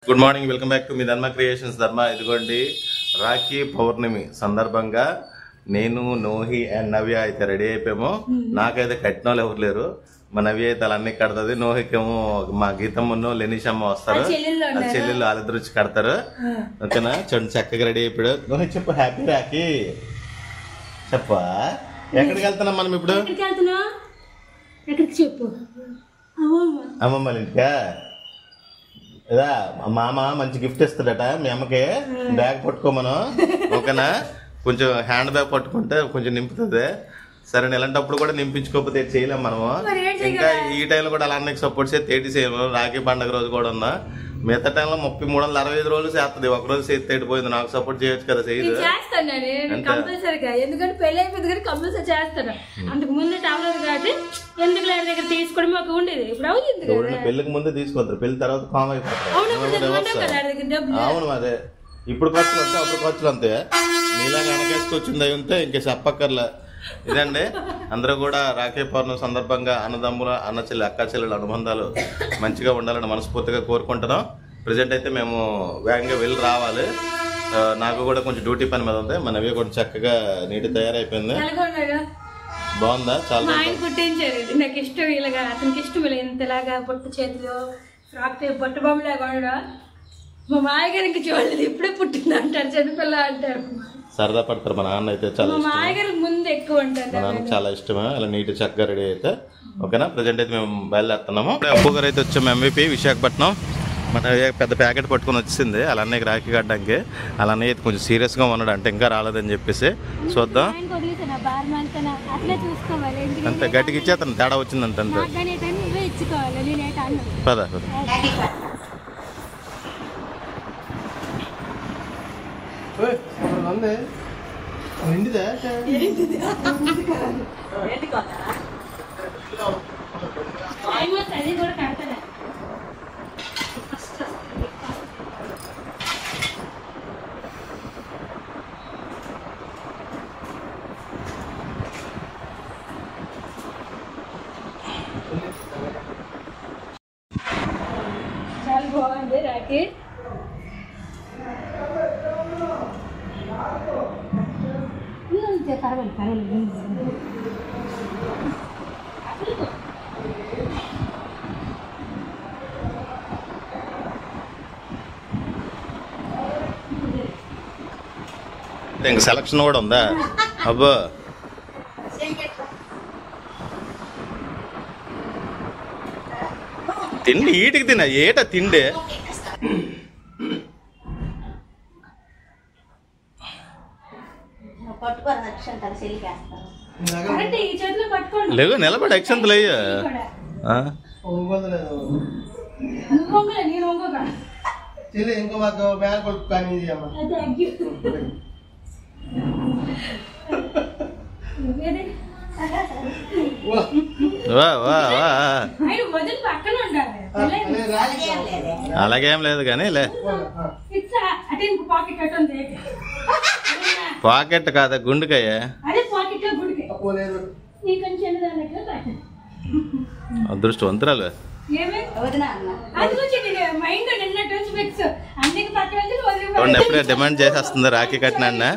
Good morning, welcome back to మీ Dharma creations. ధర్మ ఇదిగోండి, రాఖీ పౌర్ణమి సందర్భంగా నేను నోహి అండ్ నవ్య అయితే రెడీ అయిపోయాము. నాకైతే కట్టిన వాళ్ళు ఎవరు లేరు. మా నవ్య అయితే అలా అన్ని కడతది. నోహికేమో మా గీతమ్మను లెనిషమ్మ వస్తారు, చెల్లెళ్ళు వాళ్ళిద్దరు వచ్చి కడతారు. ఓకేనా, చూడండి చక్కగా రెడీ అయిపోయాడు. నోహి చెప్పు, హ్యాపీ రాఖీ చెప్పా. ఎక్కడికి వెళ్తున్నాం మనం ఇప్పుడు? చెప్పు. అమ్మమ్మ ఇంటికా? ఇదా మామ మంచి గిఫ్ట్ ఇస్తాడట మీ అమ్మకి. బ్యాగ్ పట్టుకోమను, ఓకేనా? కొంచెం హ్యాండ్ బ్యాగ్ పట్టుకుంటే కొంచెం నింపుతుంది. సరే, ఇలాంటప్పుడు కూడా నింపించుకోకపోతే చేయలేము మనము. ఇంకా ఈ టైంలో కూడా అలా అన్నకి సపోర్ట్ చేస్తే తేటి చేయము. రాఖీ పండుగ రోజు కూడా ఉన్నా. మిగతా టైంలో 365 రోజులు చేస్తుంది. ఒక రోజు చేతి తేడిపోయింది. నాకు సపోర్ట్ చేయొచ్చు కదా. చేయదు, ఎందుకంటే పెళ్లి అయిపోయింది కానీ కంపల్సరీ చేస్తాను. అంతకు ముందు టవర్ కాబట్టి ఎందుకు లేని దగ్గర తీసుకోవడం మాకు ఉండేది. ఇప్పుడు అవుతుంది, పెళ్లికి ముందే తీసుకుంటారు, పెళ్లి తర్వాత కామ్ అయిపోతారు. అవును, అదే ఇప్పుడు ఖర్చులు అంతే, అప్పుడు ఖర్చులు అంతే. నీలాగా వెనకేసుకొచ్చింది అయి ఉంటే ఇంకా చెప్పక్కర్లే. ఇదండి, అందరూ కూడా రాఖీ పౌర్ణమి సందర్భంగా అన్నదమ్ముల అన్న చెల్లి అక్క చెల్లెల అనుబంధాలు మంచిగా ఉండాలని మనస్ఫూర్తిగా కోరుకుంటున్నాం. ప్రజెంట్ అయితే మేము వేగంగా వెళ్ళి రావాలి. నాకు కూడా కొంచెం డ్యూటీ పని మీద ఉంది. మనవి కూడా చక్కగా నీటి తయారైపోయింది. బాగుందా? చాలా పుట్టించారు. నాకు ఇష్టం ఇలాగా, అతనికి ఇష్టం ఇలా ఇంతలాగా పొట్టు చేతిలో ఫ్రాక్ బొట్టు బొమ్మలాగా ఉండడం. మా మాయగారు ఇంక చూడలేదు, ఇప్పుడే పుట్టింది అంటారు, చిన్నపిల్ల అంటారు. సరదా పడతారు. మా నాన్న అయితే చాలా ముందు ఎక్కువ ఉంటారు. మా నాన్న చాలా ఇష్టమే అలా నీట్ చక్కగా రెడీ అయితే. ఓకేనా, ప్రజెంట్ అయితే మేము బయలుదేరుతున్నాము. అప్పు గారు అయితే వచ్చాము ఎంవిపి విశాఖపట్నం. మన పెద్ద ప్యాకెట్ పట్టుకొని వచ్చింది అలా అన్నయ్యకి రాఖీ కట్టడానికి. అలా అన్నయ్య అయితే కొంచెం సీరియస్గా ఉన్నాడు, అంటే ఇంకా రాలేదని చెప్పేసి. చూద్దాం, అంతే గట్టికి ఇచ్చేస్తాను. తేడా వచ్చిందంటే అంతే. పదా చాలా బాగుంది రాఖీ. ఇంక సెలక్షన్ కూడా ఉందా? అబ్బో, తిండి ఈటికి తిన్నా ఏటా తిండి. లేవు నిలబడి అక్షంతలు అయ్యా. అలాగేం లేదు కానీ లే, పాకెట్ కాదా గుండుకాయ. అదృష్టవంతురాలు. ఎప్పుడే డిమాండ్ చేసేస్తుంది రాఖీ కట్టినా.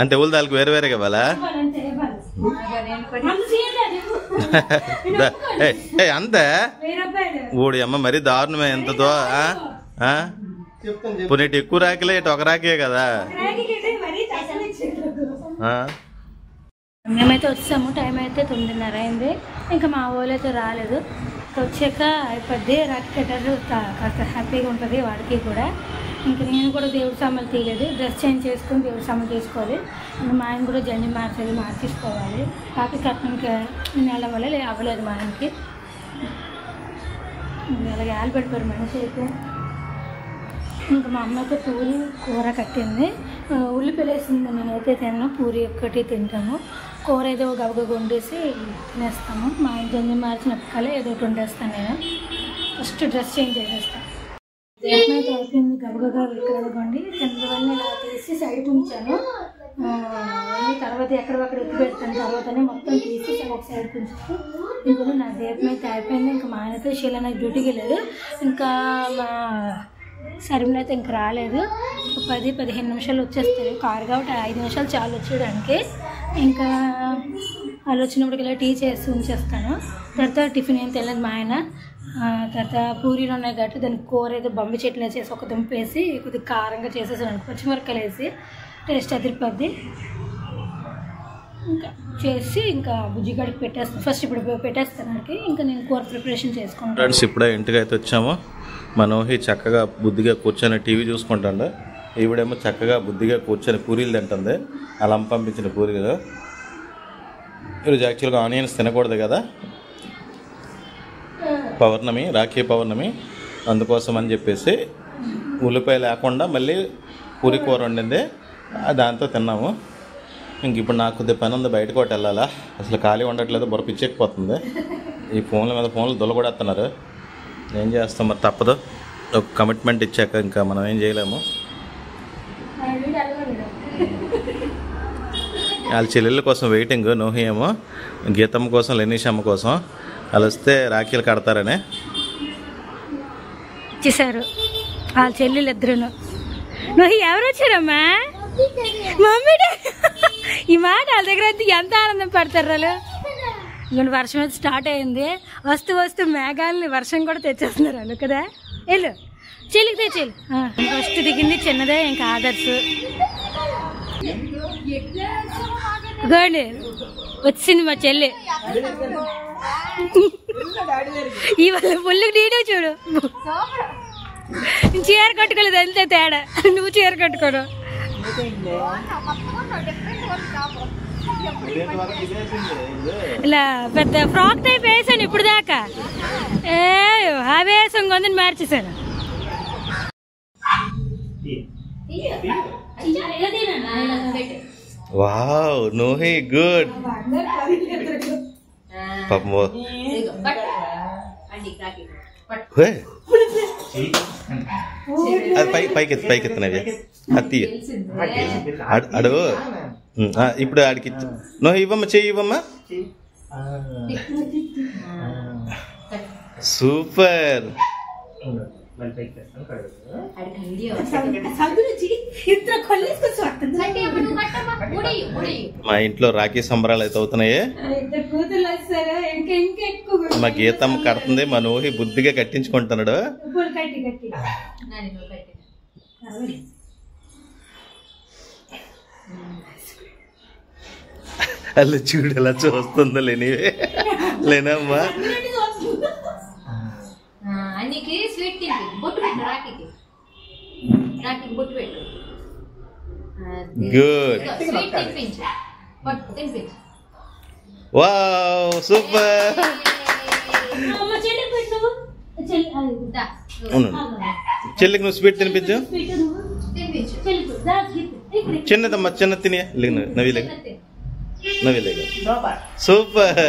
అంటే ఊళ్ళ దానికి వేరే వేరేగా ఇవ్వాలా? అంతే ఊడి అమ్మ మరీ దారుణమే. ఎంతతో ఇప్పుడు నీటి ఎక్కువ రాకిలే, ఇటు ఒక రాకే కదా. మేమైతే వచ్చాము, టైం అయితే 9:30 అయింది. ఇంకా మా వాళ్ళు అయితే రాలేదు. వచ్చాక అయిపోద్ది రాఖీ కట్టారు, కాస్త హ్యాపీగా ఉంటుంది వాడికి కూడా. ఇంకా నేను కూడా దేవుడి సామాన్లు తీయలేదు, డ్రెస్ చేంజ్ చేసుకుని దేవుడి సామాన్లు తీసుకోవాలి. ఇంకా మా ఆయన కూడా జండి మార్చేసుకోవాలి. రాఖీ కట్టడానికి నెల వల్ల అవ్వలేదు మా ఆయనకి. అలాగే ఆలు పెడిపోయారు మనిషి అయితే. ఇంకా మా అమ్మ అయితే పూరి కూర కట్టింది, ఉల్లిపాయలు వేసింది. నేనైతే తిన్నాను, పూరి ఒక్కటి తింటాము. కూర ఏదో గబగబ వండేసి తినేస్తాము. మా ఆయన జంజి మార్చినప్పటికల్లా ఏదో ఒకటి వండేస్తాను. నేను ఫస్ట్ డ్రెస్ చేంజ్ చేసేస్తాను. దీపం అయితే అయిపోయింది. గబగబా ఇక్కడ చంద్రవల్లి ఇలా తీసి సైడ్ ఉంచాను. తర్వాత ఎక్కడక్కడ ఎత్తి పెడతాను. తర్వాతనే మొత్తం తీసి ఒక సైడ్ ఉంచాను. ఇప్పుడు నా దీపం అయితే అయిపోయింది. ఇంకా మా ఆయనతో శీల నాకు డ్యూటీకి వెళ్ళారు. ఇంకా మా సరిమలు అయితే ఇంక రాలేదు. 10-15 నిమిషాలు వచ్చేస్తారు. కారు కాబట్టి 5 నిమిషాలు చాలు వచ్చేయడానికి. ఇంకా వాళ్ళు వచ్చినప్పటికి ఇలా టీ చేసి ఉంచేస్తాను. తర్వాత టిఫిన్ ఏం తెలియదు మా ఆయన. తర్వాత పూరీలు ఉన్నాయి కాబట్టి దానికి కూర ఏదో బొమ్మ చెట్లు వేసేసి ఒక దుంప వేసి కొద్దిగా కారంగా చేసేసాను. పచ్చిమిరపకాయలు వేసి టేస్ట్ అదిరిపోద్ది. ఇంకా చేసి ఇంకా బుజ్జిగాడికి పెట్టేస్తాను. ఫస్ట్ ఇప్పుడు పెట్టేస్తాను. ఇంకా నేను కూర ప్రిపరేషన్ చేసుకుంటాను. ఫ్రెండ్స్ ఇప్పుడే ఇంటికి అయితే వచ్చాము. మనోహి చక్కగా బుద్ధిగా కూర్చొని టీవీ చూసుకుంటాడు. ఈవిడేమో చక్కగా బుద్ధిగా కూర్చొని పూరీలు తింటుంది. అలా పంపించిన పూరీలు. ఈరోజు యాక్చువల్గా ఆనియన్స్ తినకూడదు కదా, పౌర్ణమి, రాఖీ పౌర్ణమి. అందుకోసం అని చెప్పేసి ఉల్లిపాయ లేకుండా మళ్ళీ పూరి కూర వండింది, దాంతో తిన్నాము. ఇంక ఇప్పుడు నాకు కొద్దిగా పని ఉంది, బయటకు ఒకటి వెళ్ళాలా. అసలు ఖాళీ ఉండట్లేదు, బొర పిచ్చెక్కిపోతుంది. ఈ ఫోన్ల మీద ఫోన్లు దొల్లగొడేస్తున్నారు. ఏం చేస్తాం మరి, తప్పదు. ఒక కమిట్మెంట్ ఇచ్చాక ఇంకా మనం ఏం చేయలేము. వాళ్ళ చెల్లెళ్ళ కోసం వెయిటింగ్. నోహి ఏమో గీతమ్మ కోసం, లెనీషమ్మ కోసం. వాళ్ళు వస్తే రాఖీలు కడతారనే ఇచ్చేసారు వాళ్ళ చెల్లెలు ఇద్దరును. నోహి ఎవరు వచ్చారమ్మా? మమ్మీ. ఈ మాట వాళ్ళ దగ్గర అయితే ఎంత ఆనందం పడతారు వాళ్ళు. ఇంకొంచెం వర్షం అయితే స్టార్ట్ అయింది. వస్తూ వస్తూ మేఘాలని వర్షం కూడా తెచ్చేస్తున్నారు వాళ్ళు కదా. వెళ్ళు చెల్లికి తెచ్చేళ్ళు. ఫస్ట్ దిగింది చిన్నదే, ఇంకా ఆదర్శ్. గోండి వచ్చింది మా చెల్లి. ఇవాళ ఫుల్ నీడు చూడు. చీర కట్టుకోలేదు అంతే తేడా. నువ్వు చీర కట్టుకోను. ఇలా పెద్ద ఫ్రాక్ టైప్ వేసాను ఇప్పుడు దాకా. ఆవేశం కొందని మార్చేసాను. Wow నోహి good. పాపం అది పైకెత్తినవి అత్తి అడుగు. ఇప్పుడు ఆడికి నోహి ఇవ్వమ్మా, చెయ్యి ఇవ్వమ్మా. సూపర్. మా ఇంట్లో రాఖీ సంబరాలు అయితే అవుతున్నాయి. మా గీతమ్మ కడుతుంది, మా నోహి బుద్ధిగా కట్టించుకుంటున్నాడు. అలా చూడు ఎలా చూస్తుందో లేనమ్మా. గుడ్. Wow super. చెల్లికి నువ్వు స్వీట్ తినిపించు. చిన్నదమ్మా, చిన్న తినే నవ్విలేక నవ్విలేక. సూపర్.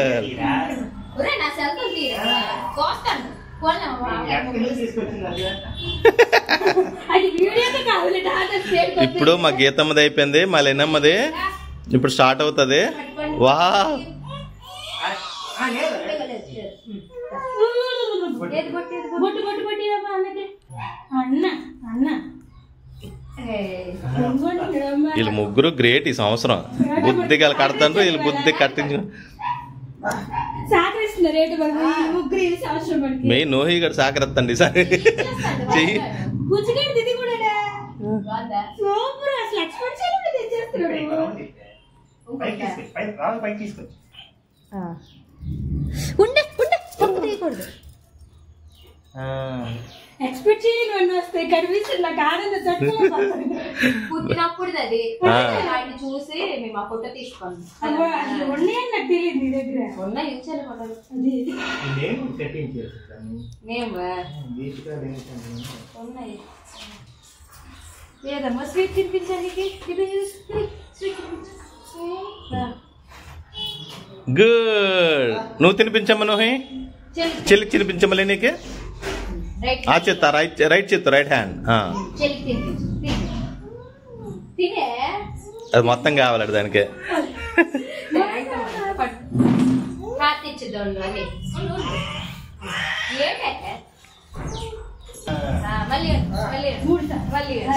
ఇప్పుడు మా గీతమ్మది అయిపోయింది, మా లెనమ్మది ఇప్పుడు స్టార్ట్ అవుతుంది. వా వీళ్ళు ముగ్గురు గ్రేట్ ఈ సంవత్సరం. బుద్ధిగా కడతాండ్రు, వీళ్ళు బుద్ధి కట్టించు. మెయిన్ నోహి గడు సాకరత్తండి సార్ చెయ్యి. ఎక్స్పెక్ట్ చేయని వస్తాయి కనిపిస్తుంది నాకు ఆనందం. పుట్టినప్పుడు అది చూసి మేము ఆ ఫోటో తీసుకోండి. ఉన్నాయని నాకు తెలియదు. నీ దగ్గర ఉన్నాయి ఉన్నాయి. లేదమ్మా స్వీట్ తినిపించడానికి. గుడ్. నువ్వు తినిపించమ్మా నోహి, చెల్లికి తినిపించమ్మలే. నీకు ఆ చేత్తా రైట్ చేత్తా రైట్ హ్యాండ్. అది మొత్తం కావాలి దానికి.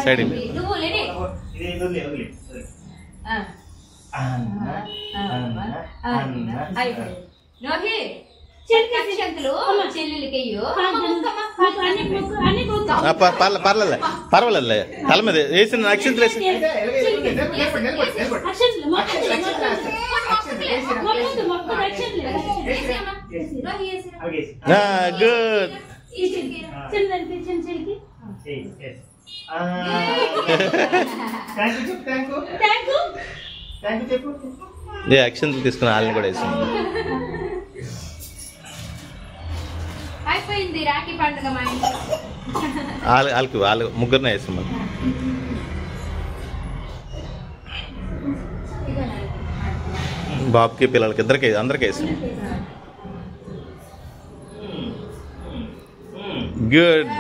సైడ్ పర్వాలేదు తల మీద వేసిన అక్షంతలు వేసి గుడ్. అక్షంతలు తీసుకుని వాళ్ళని కూడా వేసింది. అయిపోయింది రాఖీ పండుగ. వాళ్ళు ముగ్గురినే వేసాం. బాబుకి పిల్లలకి ఇద్దరికి అందరికి వేసాం. గుడ్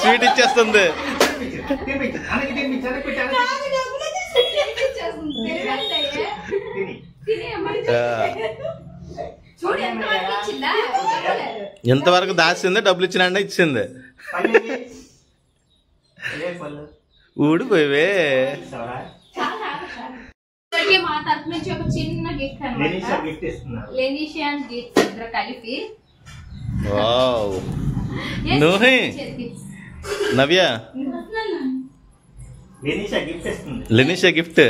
స్వీట్ ఇచ్చేస్తుంది. ఎంతవరకు దాచింది డబ్బులు ఇచ్చినా ఇచ్చింది. ఊడిపోయివే. మా తరఫు నుంచి ఒక చిన్న గిఫ్ట్ అన్నమాట. లెనిషియన్ గిఫ్ట్ ఇద్దరు కలిపి. నవ్య లెనిషా గిఫ్ట్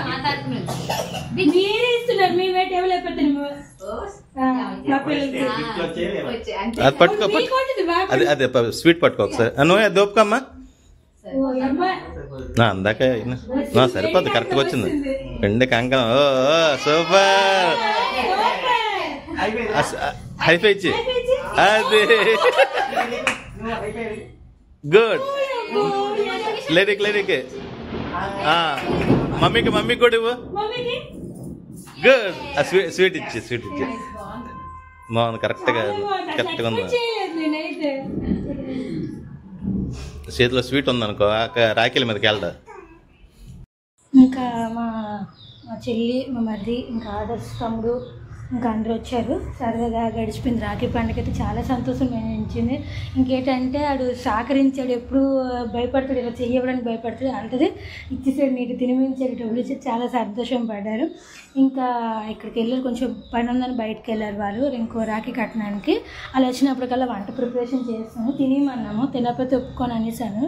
మా తరఫు నుంచి మీరే ఇస్తున్నారు. మేమే టేబుల్ అయిపోతున్నాము. అది పట్టుకో అదే అదే స్వీట్ పట్టుకో ఒకసారి. నువ్వు అది దోపుకమ్మా. అందాక సరిపోద్ది కరెక్ట్గా వచ్చింది. పిండి కంకణం. ఓ సూపర్. హైఫై ఇచ్చి అది గుడ్. లేడీకి మమ్మీకి కూడా ఇవ్వు. గుడ్. స్వీట్ ఇచ్చి బాగుంది. కరెక్ట్గా ఉంది. చేతిలో స్వీట్ ఉందనుకో రాఖీల మీదకి వెళ్తా. ఇంకా మా చెల్లి, మా మరిది, ఇంకా ఆదర్శ్ తమ్ముడు ఇంకా అందరూ వచ్చారు. సరదాగా గడిచిపోయింది రాఖీ పండుగ. అయితే చాలా సంతోషం అనిపించింది. ఇంకేంటంటే ఆడు సహకరించాడు. ఎప్పుడు భయపడతాడు, ఇలా చెయ్యడానికి భయపడతాడు. అంటది ఇచ్చేసాడు, నీకు తినిపించాడు, డబ్బులు ఇచ్చి చాలా సంతోషం పడ్డారు. ఇంకా ఇక్కడికి వెళ్ళారు, కొంచెం పని ఉందని బయటకు వెళ్ళారు వాళ్ళు ఇంకో రాఖీ కట్టడానికి. అలా వచ్చినప్పటికల్లా వంట ప్రిపరేషన్ చేస్తాను. తినేమన్నాము, తినకపోతే ఒప్పుకొని అనేసాను.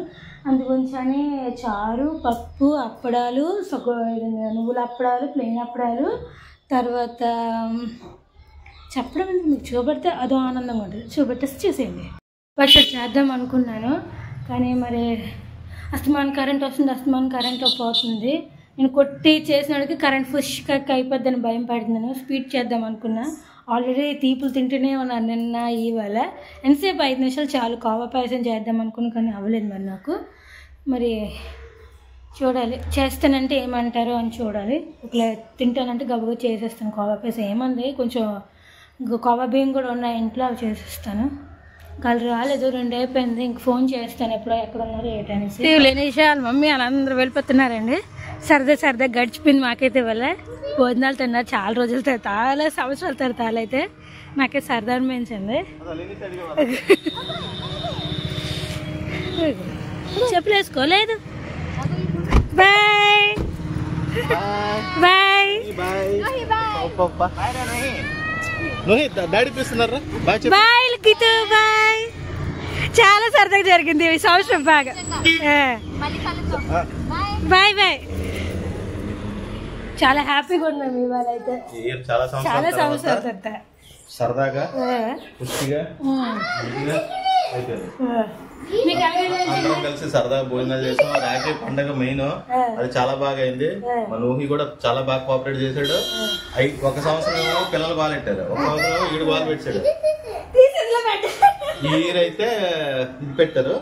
అందుగురించని చారు, పప్పు, అప్పడాలు, నువ్వుల అప్పడాలు, ప్లెయిన్ అప్పడాలు, తర్వాత చెప్పడం ఎందుకు, మీకు చూపెడితే అదో ఆనందంగా ఉంటుంది. చూపెట్టేసి చూసేయండి. పచ్చడి చేద్దాం అనుకున్నాను, కానీ మరి అస్తమానం కరెంట్ వస్తుంది, అస్తమానం కరెంట్ పోతుంది. నేను కొట్టి చేసినడికి కరెంట్ ఫుష్కి అయిపోద్దని భయం పడుతున్నాను. స్పీడ్ చేద్దాం అనుకున్నా. ఆల్రెడీ తీపులు తింటూనే ఉన్నారు నిన్న ఇవాళ. ఎంతసేపు 5 నిమిషాలు చాలు. కోవా పాయసం చేద్దాం అనుకుని, కానీ అవ్వలేదు మరి నాకు. మరి చూడాలి, చేస్తానంటే ఏమంటారో అని చూడాలి. ఒకవేళ తింటానంటే గబగబా చేసేస్తాను కోవా పాయసం. ఏమంది కొంచెం కోవా బియ్యం కూడా ఉన్నాయి ఇంట్లో, అవి చేసేస్తాను. వాళ్ళు రాలేదు, 2 అయిపోయింది. ఇంక ఫోన్ చేస్తాను ఎప్పుడో ఎక్కడ ఉన్నారు ఏంటనేసి. లేనిషా వాళ్ళ మమ్మీ వాళ్ళందరూ వెళ్ళిపోతున్నారండి. సరదా గడిచిపోయింది మాకైతే. వాళ్ళ భోజనాలు తిన్నారు చాలా రోజుల తర్వాత, చాలా సంవత్సరాల తర్వాత. వాళ్ళైతే నాకే సరదా అనిపించింది. చెప్పులు వేసుకోలేదు. బాయ్ బాయ్ డాడీ పిలుస్తున్నారా? Bye Geethu bye. చాలా సరదాగా జరిగింది ఈ సంవత్సరం బాగా. Bye bye. చాలా హ్యాపీగా ఉన్నాము ఇవాళ అయితే. చాలా సంవత్సరాల తర్వాత సరదాగా పుష్టిగా అందరం కలిసి సరదాగా భోజనాలు చేసాం. రాఖీ పండగ మెయిన్ అది చాలా బాగా అయింది. మన ఊహి కూడా చాలా బాగా కోఆపరేట్ చేశాడు. 1 సంవత్సరం పిల్లలు బాగా పెట్టారు, 1 సంవత్సరం 7 బాగా పెట్టాడు. ఈ ఇయర్ అయితే ఇది పెట్టారు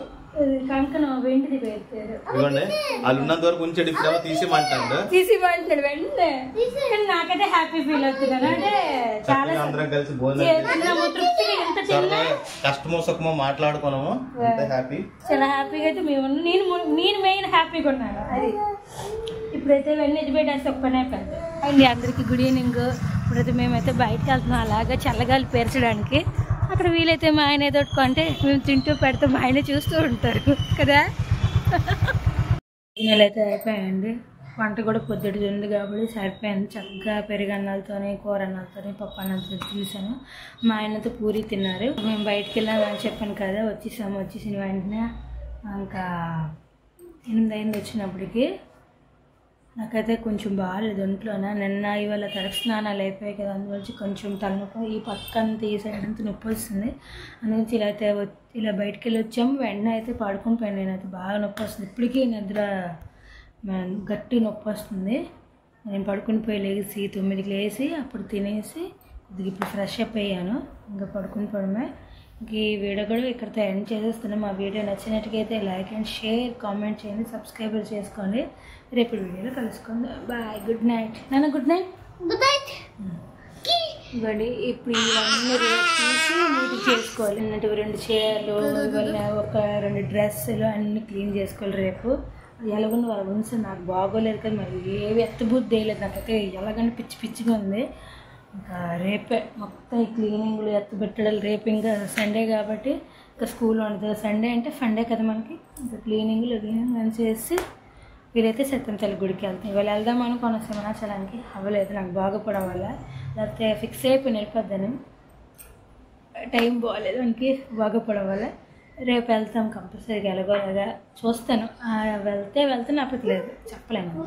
కంకణం వెండిది పెట్టారు. ఇవ్వండి వాళ్ళు ఉన్నంత వరకు ఉంచాడు, ఇప్పుడేమో తీసిమంటాడు వెంటనే. కానీ నాకైతే హ్యాపీ ఫీల్ అవుతున్నాను. అంటే చాలా అందరం కలిసి భోజనం తృప్తిగా కష్టమో సుఖమో మాట్లాడుకున్నాము, హ్యాపీ చాలా హ్యాపీగా అయితే మేము నేను మెయిన్ హ్యాపీగా ఉన్నాను. అది ఇప్పుడైతే వెన్నెజ్ పెట్టేస్తే ఒక్క పని అయిపోయింది అండి. అందరికి గుడ్ ఈవినింగ్. ఇప్పుడైతే మేమైతే బయటకు వెళ్తున్నాం అలాగా చల్లగాలి పేర్చడానికి. అక్కడ వీలైతే మా ఆయన ఏదో కొంటే మేము తింటూ పెడితే మా ఆయన చూస్తూ ఉంటారు కదా. అయితే అయిపోయాయండి. వంట కూడా పొద్దుటి ఉంది కాబట్టి సరిపోయింది. చక్కగా పెరుగన్నాలతోని కూర అన్నాలతోని పప్పు అన్నాలతో తీసాను. మా ఆయనతో పూరి తిన్నారు. మేము బయటకు వెళ్ళామని చెప్పాను కదా, వచ్చేసిన వెంటనే ఇంకా 8 అయింది వచ్చినప్పటికి. నాకైతే కొంచెం బాగాలేదు ఒంట్లోన. నిన్న ఇవాళ తరచు స్నానాలు అయిపోయాయి కదా, అందువల్ల కొంచెం తలనొప్పి, ఈ పక్కన తీసేయడంతో నొప్పి వస్తుంది. అందుగురించి ఇలా అయితే ఇలా బయటకు వెళ్ళి వచ్చాము. వెంటనే అయితే పడుకొని పోయాను. నేనైతే బాగా నొప్పి వస్తుంది. ఇప్పటికీ నిద్ర గట్టి నొప్పి వస్తుంది. నేను పడుకుని పోయి లేచి 9కి లేచి అప్పుడు తినేసి కొద్దిగా ఇప్పుడు ఫ్రెష్ అప్ అయ్యాను. ఇంకా పడుకుని పోవడమే. ఇంక ఈ వీడియో కూడా ఇక్కడితో ఎండ్ చేసేస్తున్నాం. మా వీడియో నచ్చినట్టుగైతే లైక్ అండ్ షేర్, కామెంట్ చేయండి, సబ్స్క్రైబ్ చేసుకోండి. రేపు వీడియోలో కలుసుకుందాం. బాయ్, గుడ్ నైట్ నాన్న. Good night. ఇవ్వండి ఇప్పుడు ఇవన్నీ తీసి నీటి చేసుకోవాలి. అన్నట్టు 2 చీరలు, ఇవన్నీ ఒక 2 డ్రెస్సులు అన్నీ క్లీన్ చేసుకోవాలి. రేపు ఎలాగొండి వాళ్ళ ఉంచి నాకు బాగోలేదు కదా, మరి ఏవి ఎత్తబుద్ధి వేయలేదు. నాకైతే ఎలాగంటే పిచ్చిగా ఉంది. ఇంకా రేపే మొత్తం ఈ క్లీనింగ్లు ఎత్తబెట్టడాలు. రేపు ఇంకా సండే కాబట్టి ఇంకా స్కూల్ ఉంటుంది. సండే అంటే ఫండే కదా మనకి. ఇంకా క్లీనింగ్లు అని చేసి వీరైతే సత్యంతల్లి గుడికి వెళ్తాం. ఇవాళ వెళ్దాం అనుకున్న సింహాచలానికి అవ్వలేదు, నాకు బాగోపోవడం వల్ల. లేకపోతే ఫిక్స్ అయిపోయి వెళ్ళిపోద్దని, టైం బాగోలేదు మనకి బాగోపోవడం వల్ల. రేపు వెళ్తాం కంపల్సరీగా, ఎలాగోలాగా చూస్తాను. వెళ్తే వెళ్తాను, అప్పట్లేదు చెప్పలేను.